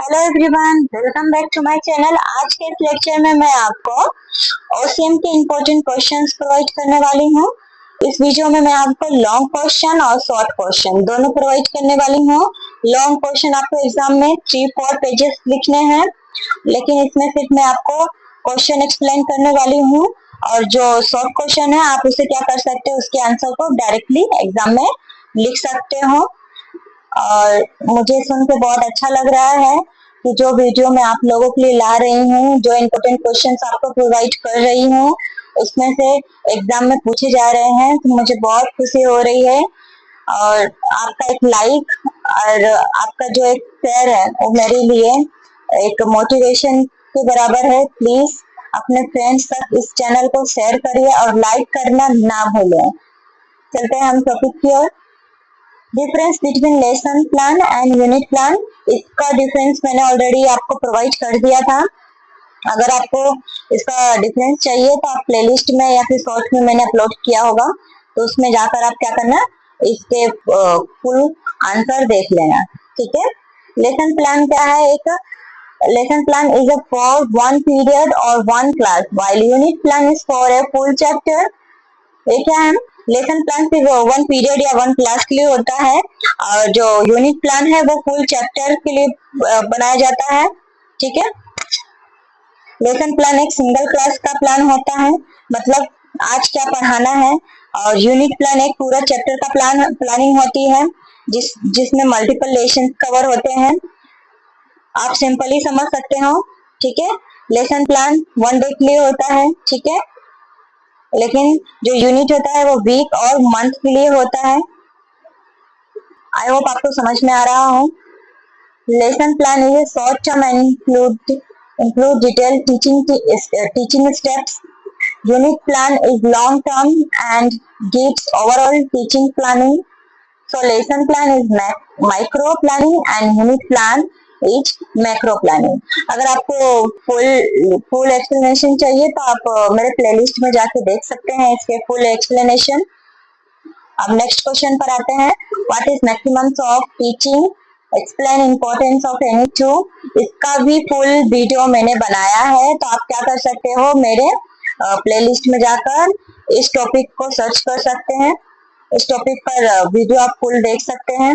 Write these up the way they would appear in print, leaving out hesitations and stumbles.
Hello everyone, welcome back to my channel. आज के इस लेक्चर में मैं आपको ओसीएम के इम्पोर्टेंट क्वेश्चंस प्रोवाइड करने वाली हूँ। इस वीडियो में मैं आपको लॉन्ग क्वेश्चन और शॉर्ट क्वेश्चन दोनों प्रोवाइड करने वाली हूँ। लॉन्ग क्वेश्चन आपको एग्जाम में 3-4 पेजेस लिखने हैं, लेकिन इसमें सिर्फ मैं आपको क्वेश्चन एक्सप्लेन करने वाली हूँ। और जो शॉर्ट क्वेश्चन है आप उसे क्या कर सकते हो, उसके आंसर को डायरेक्टली एग्जाम में लिख सकते हो। और मुझे सुन के बहुत अच्छा लग रहा है कि जो वीडियो मैं आप लोगों के लिए ला रही हूँ, जो इम्पोर्टेंट क्वेश्चंस आपको प्रोवाइड कर रही हूँ, उसमें से एग्जाम में पूछे जा रहे हैं, तो मुझे बहुत खुशी हो रही है। और आपका एक लाइक और आपका जो एक शेयर है वो मेरे लिए एक मोटिवेशन के बराबर है। प्लीज अपने फ्रेंड्स तक इस चैनल को शेयर करिए और लाइक करना ना भूलें। चलते हैं हम टॉपिक की ओर। Difference between lesson plan and unit plan, इसका डिफरेंस मैंने ऑलरेडी आपको प्रोवाइड कर दिया था। अगर आपको इसका डिफरेंस चाहिए तो आप प्लेलिस्ट में या फिर शॉर्ट में मैंने अपलोड किया होगा, तो उसमें जाकर आप क्या करना, इसके फुल आंसर देख लेना। ठीक है। लेसन प्लान क्या है? एक lesson plan is a for one period और one class, while unit plan is for a full chapter. ये क्या है? लेसन प्लान सिर्फ वन पीरियड या वन क्लास के लिए होता है, और जो यूनिट प्लान है वो फुल चैप्टर के लिए बनाया जाता है। ठीक है। लेसन प्लान एक सिंगल क्लास का प्लान होता है, मतलब आज क्या पढ़ाना है, और यूनिट प्लान एक पूरा चैप्टर का प्लानिंग होती है, जिसमें मल्टीपल लेसन कवर होते हैं। आप सिंपली समझ सकते हो। ठीक है। लेसन प्लान वन डे के लिए होता है। ठीक है। लेकिन जो यूनिट होता है वो वीक और मंथ के लिए होता है। आई होप आपको समझ में आ रहा हो। Lesson plan is short term and include detail teaching steps. Unit plan is long term and gives overall teaching planning. So lesson plan is micro planning and unit plan is macro planning. अगर आपको full explanation चाहिए तो आप मेरे playlist में जाके देख सकते हैं इसके फुल एक्सप्लेनेशन। अब नेक्स्ट क्वेश्चन पर आते हैं। What is maximums of teaching, explain importance of any two. इसका भी फुल वीडियो मैंने बनाया है, तो आप क्या कर सकते हो, मेरे प्लेलिस्ट में जाकर इस टॉपिक को सर्च कर सकते हैं। इस टॉपिक पर वीडियो आप फुल देख सकते हैं।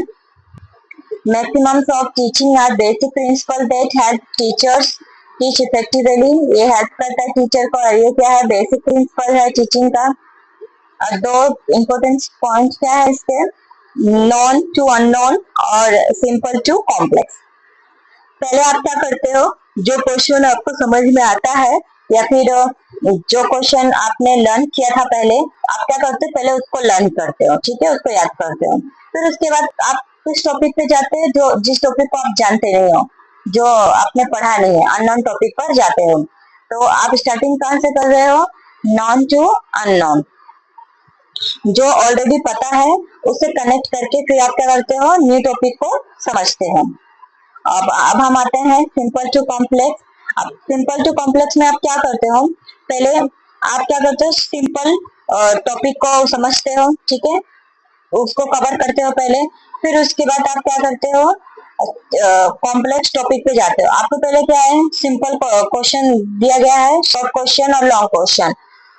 Maxims of teaching are basic principle that help teachers teach effectively. ये हेल्प करता है टीचर को। और ये क्या है? बेसिक प्रिंसिपल है टीचिंग का। दो इम्पोर्टेंट पॉइंट क्या है इसके? नॉन टू अननोन और सिंपल टू कॉम्प्लेक्स। पहले आप क्या करते हो, जो क्वेश्चन आपको समझ में आता है या फिर जो क्वेश्चन आपने लर्न किया था पहले, आप क्या करते हो, पहले उसको लर्न करते हो। ठीक है। उसको याद करते हो। फिर उसके बाद आप उस टॉपिक पे जाते हैं जो जिस टॉपिक को आप जानते नहीं हो, जो आपने पढ़ा नहीं है, अननोन टॉपिक पर जाते हो। तो आप स्टार्टिंग कहाँ से कर रहे हो? Known to unknown. जो ऑलरेडी पता है उससे कनेक्ट करके फिर आप क्या करते हो, न्यू टॉपिक को समझते हो। अब हम आते हैं सिंपल टू कॉम्प्लेक्स। अब सिंपल टू कॉम्प्लेक्स में आप क्या करते हो, पहले आप क्या करते हो, सिंपल टॉपिक को समझते हो। ठीक है। उसको कवर करते हो पहले, फिर उसके बाद आप क्या करते हो, कॉम्प्लेक्स टॉपिक पे जाते हो। आपको पहले क्या है, सिंपल क्वेश्चन दिया गया है, शॉर्ट क्वेश्चन और लॉन्ग क्वेश्चन।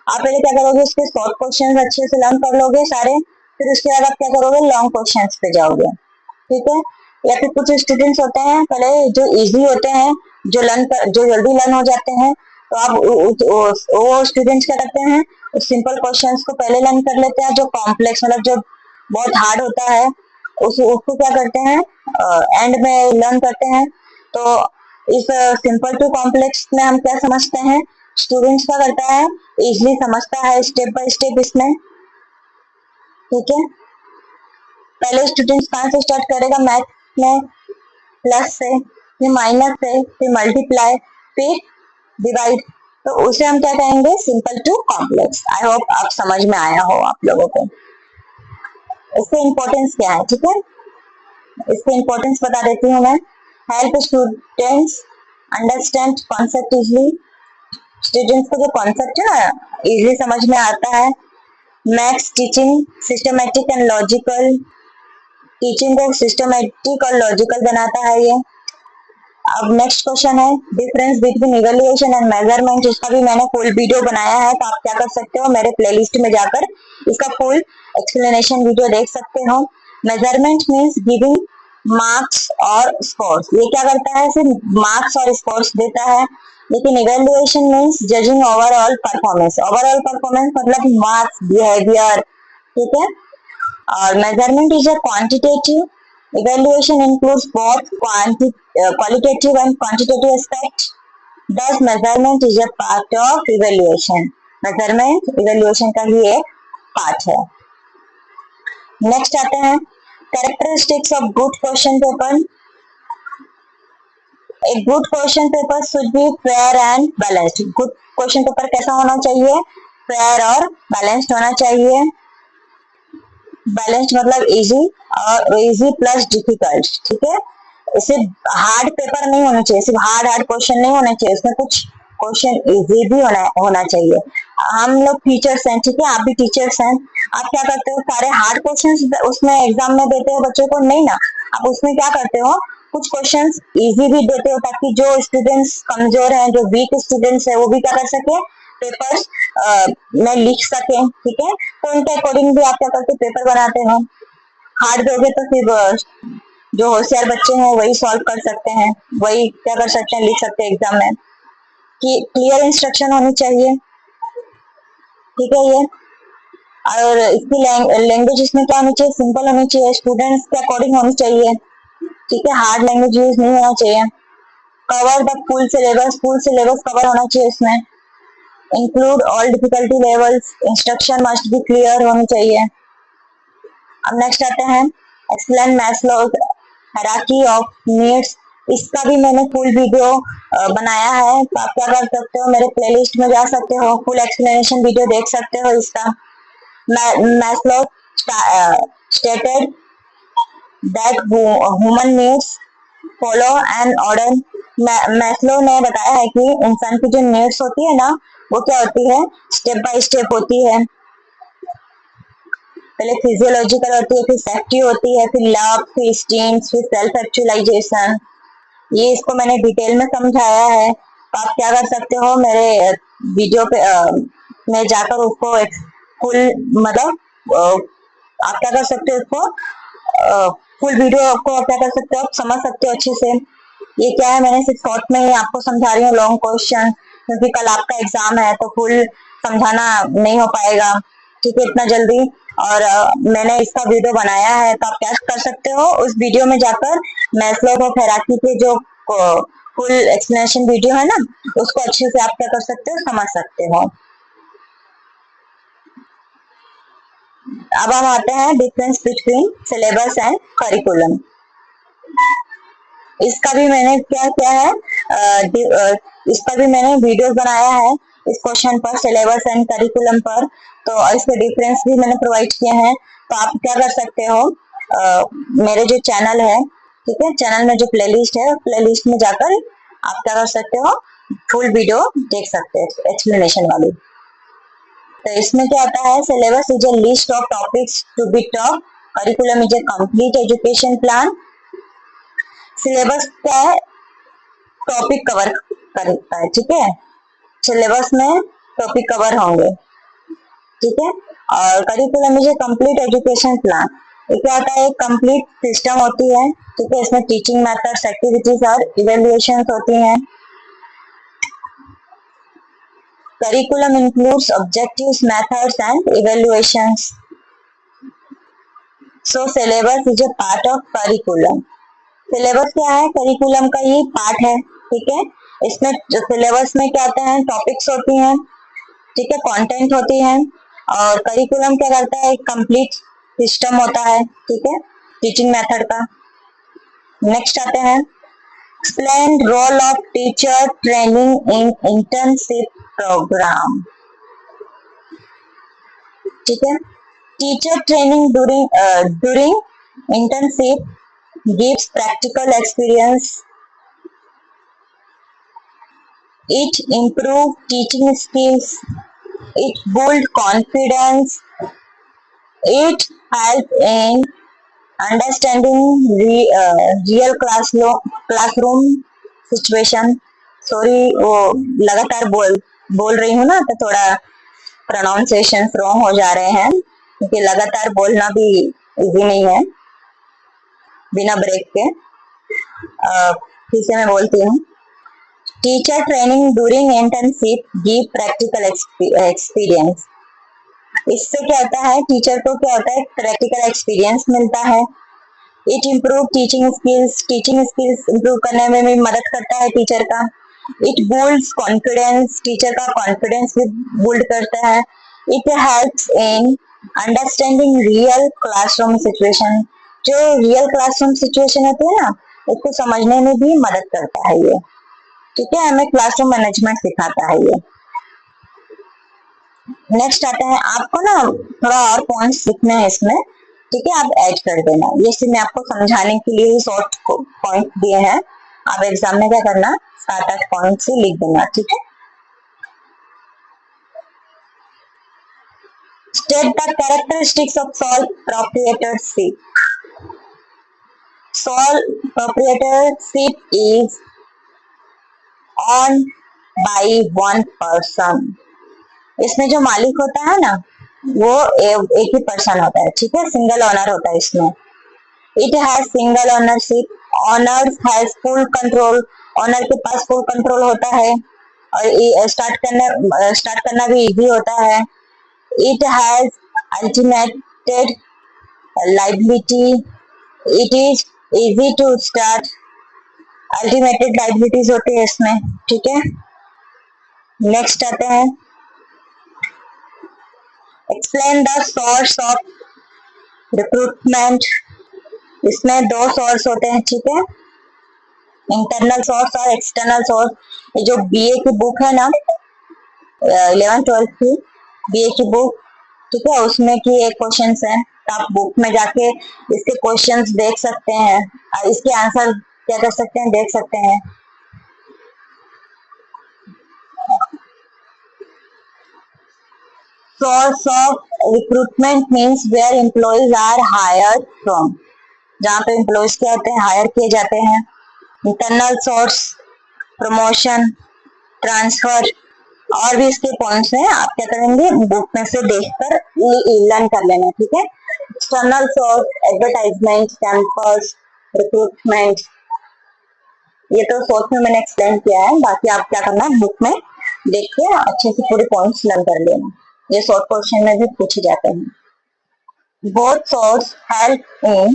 आप पहले क्या करोगे, उसके शॉर्ट क्वेश्चन अच्छे से लर्न कर लोगे सारे, फिर उसके बाद आप क्या करोगे, लॉन्ग क्वेश्चन पे जाओगे। ठीक है। या फिर कुछ स्टूडेंट्स होते हैं पहले जो इजी होते हैं, जो जल्दी लर्न हो जाते हैं, तो आप वो स्टूडेंट्स क्या करते हैं, सिंपल क्वेश्चंस को पहले लर्न कर लेते हैं। जो कॉम्प्लेक्स मतलब जो बहुत हार्ड होता है उसको क्या करते हैं, एंड में लर्न करते हैं। तो इस सिंपल टू कॉम्प्लेक्स में हम क्या समझते हैं, स्टूडेंट्स क्या करता है, इजीली समझता है स्टेप बाय स्टेप इसमें। ठीक है। पहले स्टूडेंट्स कहाँ से स्टार्ट करेगा, मैथ में प्लस से, फिर माइनस से, फिर मल्टीप्लाई, फिर डिवाइड। तो उसे हम क्या कहेंगे, simple to complex. I hope आप समझ में आया हो आप लोगों को। इसके इम्पोर्टेंस क्या है? ठीक है। इसके इम्पोर्टेंस बता देती हूँ मैं। Help students understand concept easily. Students को जो कॉन्सेप्ट है ना, इजली समझ में आता है। Max teaching systematic and logical. Teaching को सिस्टमेटिक और लॉजिकल बनाता है ये। अब नेक्स्ट क्वेश्चन है difference between evaluation and measurement. इसका भी मैंने फुल वीडियो बनाया है, तो आप क्या कर सकते हो, मेरे प्लेलिस्ट में जाकर इसका फुल एक्सप्लेनेशन वीडियो देख सकते हो। मेजरमेंट मीन्स गिविंग मार्क्स और स्कोर्स। ये क्या करता है, सिर्फ मार्क्स और स्कोर्स देता है। लेकिन evaluation means judging overall performance. Overall performance मतलब मार्क्स, बिहेवियर, ठीक है। और measurement is a quantitative. Evaluation includes both qualitative and quantitative aspects. Thus, measurement is a part of evaluation. Measurement evaluation का ही एक part है। Next आते हैं characteristics of good question paper. A good question paper should be fair and balanced. Good question paper कैसा होना चाहिए, fair और balanced होना चाहिए। बैलेंस्ड मतलब इजी और इजी प्लस डिफिकल्ट, ठीक है। सिर्फ हार्ड पेपर नहीं होना चाहिए, सिर्फ हार्ड क्वेश्चन नहीं होना चाहिए, उसमें कुछ क्वेश्चन इजी भी होना चाहिए। हम लोग टीचर्स हैं, ठीक है, आप भी टीचर्स हैं। आप क्या करते हो, सारे हार्ड क्वेश्चन उसमें एग्जाम में देते हो बच्चों को, नहीं ना। आप उसमें क्या करते हो, कुछ क्वेश्चंस इजी भी देते हो, ताकि जो स्टूडेंट्स कमजोर हैं, जो वीक स्टूडेंट्स है, वो भी क्या कर सके, पेपर्स में लिख सके, ठीक है। तो उनके अकॉर्डिंग भी आप क्या करते पेपर बनाते हो। हार्ड दोगे तो फिर जो होशियार बच्चे हैं वही सॉल्व कर सकते हैं, वही क्या कर सकते हैं, लिख सकते हैं एग्जाम में। कि क्लियर इंस्ट्रक्शन होनी चाहिए, ठीक है। ये और इसकी लैंग्वेज इसमें क्या होनी चाहिए, सिंपल होनी चाहिए, स्टूडेंट्स के अकॉर्डिंग होनी चाहिए, ठीक है। हार्ड लैंग्वेज यूज नहीं होना चाहिए। Cover the full syllabus cover होना चाहिए इसमें। Include all difficulty levels, instruction must be clear होनी चाहिए। अब नेक्स्ट आते हैं explain Maslow's hierarchy of needs. इसका भी मैंने फुल वीडियो बनाया है, तो आप क्या कर सकते हो, मेरे प्लेलिस्ट में जा सकते हो, फुल एक्सप्लेनेशन वीडियो देख सकते हो इसका। Maslow stated that human needs follow an order. Maslow ने बताया है कि इंसान की जो नीड्स होती है ना, वो क्या होती है, स्टेप बाय स्टेप होती है। पहले फिजियोलॉजिकल होती है, फिर सेफ्टी होती है, फिर लव, फिर स्टीम्स, फिर सेल्फ एक्चुअलाइजेशन। ये इसको मैंने डिटेल में समझाया है, तो आप क्या कर सकते हो, मेरे वीडियो पे में जाकर उसको फुल मतलब आप क्या कर सकते हो, उसको फुल वीडियो को क्या कर सकते हो, आप समझ सकते हो अच्छे से। ये क्या है, मैंने सिर्फ शॉर्ट में ही आपको समझा रही हूँ लॉन्ग क्वेश्चन, क्योंकि कल आपका एग्जाम है, तो फुल समझाना नहीं हो पाएगा, ठीक है, इतना जल्दी। और मैंने इसका वीडियो बनाया है, तो आप क्या कर सकते हो, उस वीडियो में जाकर मैस्लो ऑफ हायरार्की के जो फुल एक्सप्लेनेशन वीडियो है ना, उसको अच्छे से आप क्या कर सकते हो, समझ सकते हो। अब हम आते हैं difference between syllabus and curriculum. इसका भी मैंने क्या किया है, इसका भी मैंने वीडियो बनाया है इस क्वेश्चन पर, सिलेबस एंड करिकुलम पर। तो इसके डिफरेंस भी मैंने प्रोवाइड किए हैं। तो आप क्या कर सकते हो, मेरे जो चैनल है, ठीक है, चैनल में जो प्लेलिस्ट है, प्लेलिस्ट में जाकर आप क्या कर सकते हो, फुल वीडियो देख सकते हैं एक्सप्लेनेशन वाली। तो इसमें क्या आता है, syllabus is a list of topics to be taught, curriculum is a complete education plan. Syllabus क्या है, टॉपिक कवर करता है, ठीक है, सिलेबस में टॉपिक कवर होंगे, ठीक है। और curriculum is a complete education plan. ये क्या होता है, एक कंप्लीट सिस्टम होती है, ठीक है, इसमें टीचिंग मेथड्स, एक्टिविटीज और इवेल्युएशंस होती हैं। Curriculum includes objectives, methods and evaluations. So syllabus is a part of curriculum. Syllabus क्या है, करिकुलम का ये पार्ट है, ठीक है। इसमें सिलेबस में क्या आते हैं, टॉपिक्स होती हैं, ठीक है, कंटेंट होती है। और करिकुलम क्या करता है, एक कंप्लीट सिस्टम होता है, ठीक है, टीचिंग मेथड का। नेक्स्ट आते हैं explain role of teacher training in internship program, ठीक है। Teacher training during internship gives practical experience. It improve teaching skills. It build confidence. It help in understanding real classroom situation. Sorry, वो लगातार बोल रही हूँ ना, तो थोड़ा प्रोनाउंसिएशन रॉन्ग हो जा रहे हैं, क्योंकि लगातार बोलना भी इजी नहीं है बिना ब्रेक के। फिर से मैं बोलती हूँ, teacher training during internship give practical experience. इससे क्या होता है, टीचर को क्या होता है, प्रैक्टिकल एक्सपीरियंस मिलता है। It improve teaching skills improve करने में भी मदद करता है टीचर का। इट बिल्ड्स कॉन्फिडेंस, टीचर का कॉन्फिडेंस भी बिल्ड करता है। It helps in understanding real classroom situation, जो रियल क्लासरूम सिचुएशन होती है ना, उसको समझने में भी मदद करता है ये। ठीक है, हमें क्लासरूम मैनेजमेंट सिखाता है ये। नेक्स्ट आता है, आपको ना थोड़ा और पॉइंट्स लिखने हैं इसमें, ठीक है, आप ऐड कर देना। ये सिर्फ मैं आपको समझाने के लिए ही शॉर्ट पॉइंट दिए हैं। आप एग्जाम में क्या करना, 7-8 पॉइंट से लिख देना, ठीक है। State the characteristics of sole proprietorship. Sole proprietorship is own by one person. इसमें जो मालिक होता है ना, वो एक ही पर्सन होता है, ठीक है, सिंगल ओनर होता है इसमें। It has single ownership, owner has full control, owner के पास फुल कंट्रोल होता है, और स्टार्ट करना भी इजी होता है। It has unlimited liability, it is easy to start, unlimited liabilities होती है इसमें, ठीक है। नेक्स्ट आते हैं, explain the source of recruitment. इसमें 2 सोर्स होते हैं, ठीक है, इंटरनल सोर्स और एक्सटर्नल सोर्स। ये जो बीए की बुक है ना, 11th-12th की बीए की बुक, ठीक है, उसमें की एक क्वेश्चन है, तो आप बुक में जाके इसके क्वेश्चंस देख सकते हैं, और इसके आंसर क्या कर सकते हैं, देख सकते हैं। Source of recruitment means where employees are hired from, जहाँ पे एम्प्लॉयज क्या होते हैं, हायर किए जाते हैं। इंटरनल सोर्स, प्रमोशन, ट्रांसफर, और भी इसके पॉइंट्स हैं, आप क्या करेंगे, बुक में से देखकर लर्न कर लेना, ठीक है। External source, advertisement, campus, recruitment, ये तो सोर्स में मैंने एक्सप्लेन किया है, बाकी आप क्या करना, बुक में देख के अच्छे से पूरे पॉइंट्स लर्न कर लेना, ये शॉर्ट क्वेश्चन में भी पूछे जाते हैं। Both source help in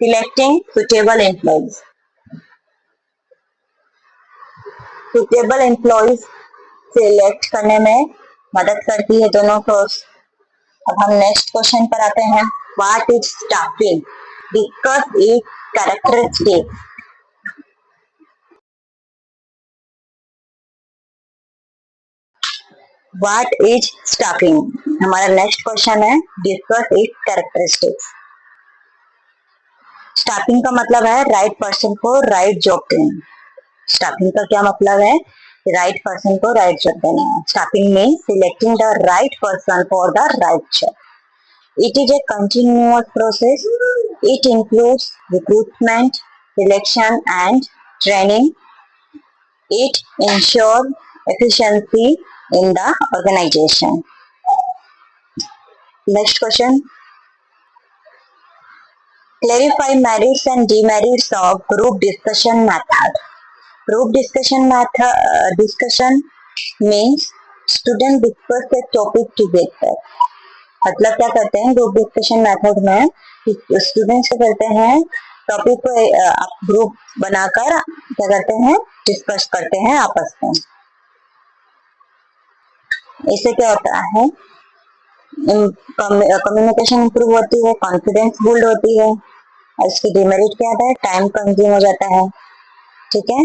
selecting suitable employees, suitable employees select करने में मदद करती है दोनों सोर्स। अब हम नेक्स्ट क्वेश्चन पर आते हैं, what is staffing, discuss it's characteristics. What is staffing, हमारा नेक्स्ट क्वेश्चन है, डिस्कस इट्स कैरेक्टरिस्टिक्स। स्टाफिंग का मतलब है राइट पर्सन को राइट जॉब देना। स्टाफिंग का क्या मतलब है, राइट पर्सन को राइट जॉब देना। Staffing means selecting the right person for the right job. It is a continuous process. It includes recruitment, selection, and training. It ensures efficiency in the organization. Next question. Clarify merits and demerits of group discussion method. Group discussion means student discuss a topic together. मतलब क्या करते हैं, group discussion method में students क्या करते हैं, topic को group बनाकर क्या करते हैं, डिस्कस करते हैं आपस में। इससे क्या होता है, कम्युनिकेशन इंप्रूव होती है, कॉन्फिडेंस बिल्ड होती है, और इसकी डिमेरिट क्या होता है, टाइम कंज्यूम हो जाता है, ठीक है,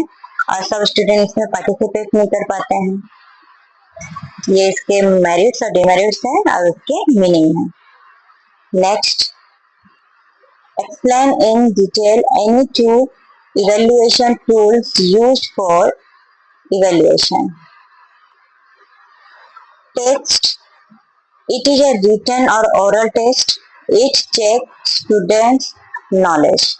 और सब स्टूडेंट इसमें पार्टिसिपेट नहीं कर पाते हैं। ये इसके मेरिट्स और डिमेरिट्स हैं, और इसके मीनिंग है। Next, explain in detail any two evaluation tools used for evaluation. Text, it is a written or oral test. It checks students' knowledge.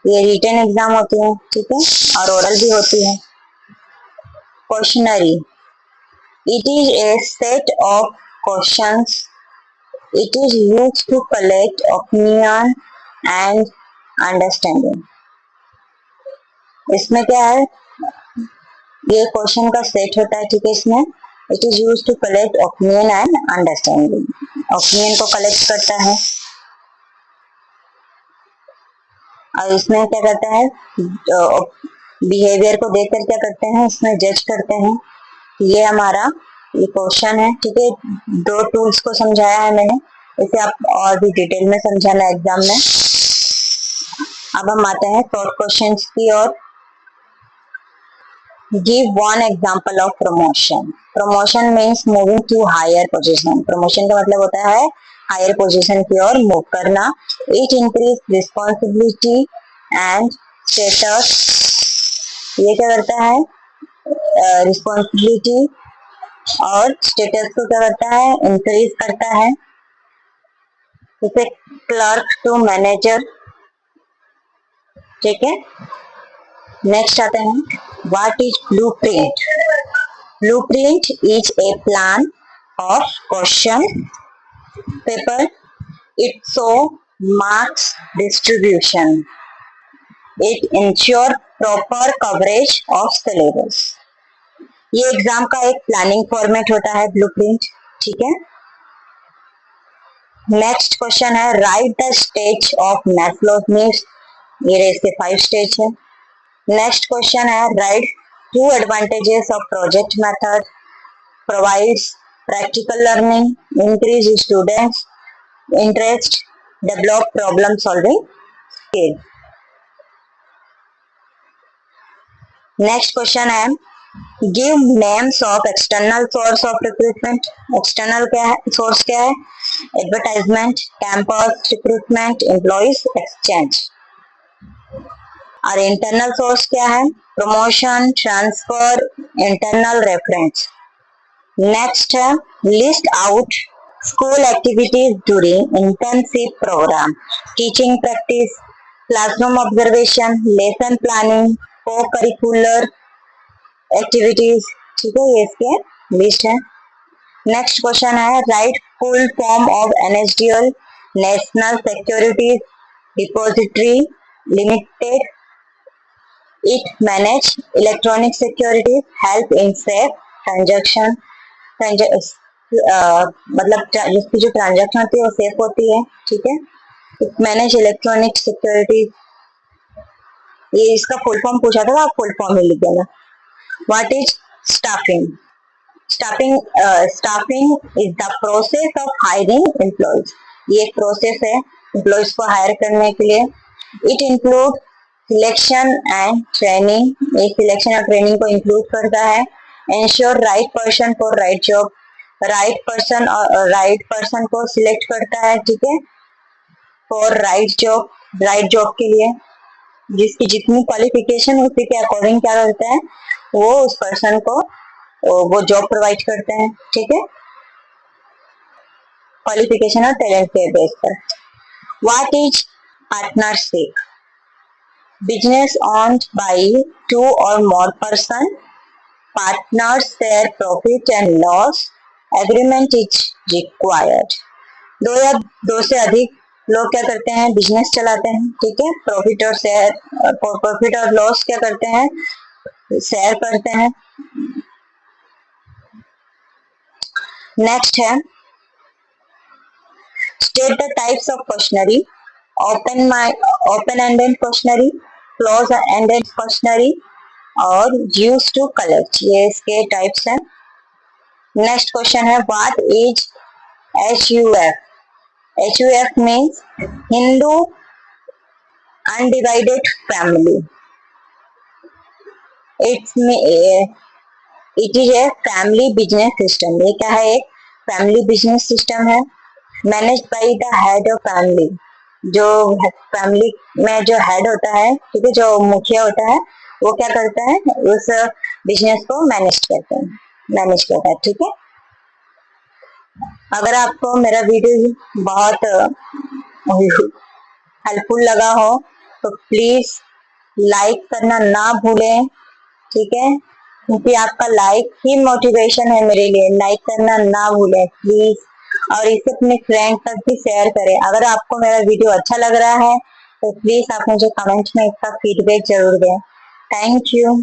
ये रिटन एग्जाम होती है, ठीक है, और ओरल भी होती है। Questionnaire, it is a set of questions, it is used to collect opinion and understanding. इसमें क्या है, ये क्वेश्चन का सेट होता है, ठीक है। इसमें it is used to collect opinion and understanding, opinion को कलेक्ट करता है और इसमें क्या करता है, बिहेवियर को देखकर क्या करते हैं, इसमें जज करते हैं। ये हमारा ये क्वेश्चन है, ठीक है। दो टूल्स को समझाया है मैंने, इसे आप और भी डिटेल में समझाना एग्जाम में। अब हम आते हैं शॉर्ट क्वेश्चंस की ओर। Give one example of promotion. Promotion means moving to higher position. Promotion का मतलब होता है हायर पोजीशन की ओर मूव करना। It increase responsibility and status. ये क्या करता है, रिस्पॉन्सिबिलिटी और स्टेटस को क्या करता है, इंक्रीज करता है। जैसे क्लर्क टू मैनेजर, ठीक है। नेक्स्ट आते हैं, what is blueprint. Blueprint is a plan of question paper, it show marks distribution, it ensure proper coverage of syllabus. ये एग्जाम का एक प्लानिंग फॉर्मेट होता है ब्लूप्रिंट, ठीक है। नेक्स्ट क्वेश्चन है, right the stage of Maslow's needs. ये इसके 5 स्टेज है। नेक्स्ट क्वेश्चन है, right 2 advantages of project method, provides practical learning, increase students interest, develop problem solving skill. Next question है, give names of external source of recruitment. External क्या है, source क्या है, advertisement, campus recruitment, employees exchange. और internal source क्या है, promotion, transfer, internal reference. Next है, list out school activities during internship program, teaching practice, classroom observation, lesson planning, co curricular activities, ठीक है, ये इसके लिस्ट है। नेक्स्ट क्वेश्चन है, write full form of NSDL, national securities depository limited, it manage electronic security, help in safe transaction, मतलब जिसकी जो transaction होती है वो सेफ होती है, ठीक है। इट मैनेज इलेक्ट्रॉनिक सिक्योरिटी, ये इसका फुल फॉर्म पूछा था, आप फुल फॉर्म ही लिख देना। What is staffing. Staffing is the process of hiring employees. ये एक प्रोसेस है एम्प्लॉयज को हायर करने के लिए। It include selection and training, ये सिलेक्शन और ट्रेनिंग को इंक्लूड करता है। Ensure right person for right job, right person और राइट पर्सन को सिलेक्ट करता है, ठीक है, for right job, right job के लिए। जिसकी जितनी क्वालिफिकेशन उसी के अकॉर्डिंग क्या करता है, वो उस पर्सन को वो जॉब प्रोवाइड करते हैं, ठीक है, क्वालिफिकेशन और टैलेंट के बेस पर। What is partnership. Business owned by 2 or more person, partners share profit and loss, agreement is required। 2 या 2 से अधिक लोग क्या करते हैं, बिजनेस चलाते हैं, ठीक है, प्रॉफिट और लॉस क्या करते हैं, शेयर करते हैं। नेक्स्ट है, state the types of questionnaire, open ended questionnaire, close ended questionnaire और यूज टू कलेक्ट, ये इसके टाइप्स हैं। नेक्स्ट क्वेश्चन है, what is HUF। HUF means Hindu Undivided Family. It is a family business system. ये क्या है, एक family business system है। Managed by the head of family, जो फैमिली में जो हेड होता है, ठीक है, जो मुखिया होता है, वो क्या करता है, उस बिजनेस को मैनेज करता है, ठीक है। अगर आपको मेरा वीडियो बहुत हेल्पफुल लगा हो तो प्लीज लाइक करना ना भूलें, ठीक है, क्योंकि आपका लाइक ही मोटिवेशन है मेरे लिए। लाइक करना ना भूलें प्लीज, और इसे अपने फ्रेंड तक भी शेयर करें। अगर आपको मेरा वीडियो अच्छा लग रहा है तो प्लीज आप मुझे कमेंट में इसका फीडबैक जरूर दें। Thank you.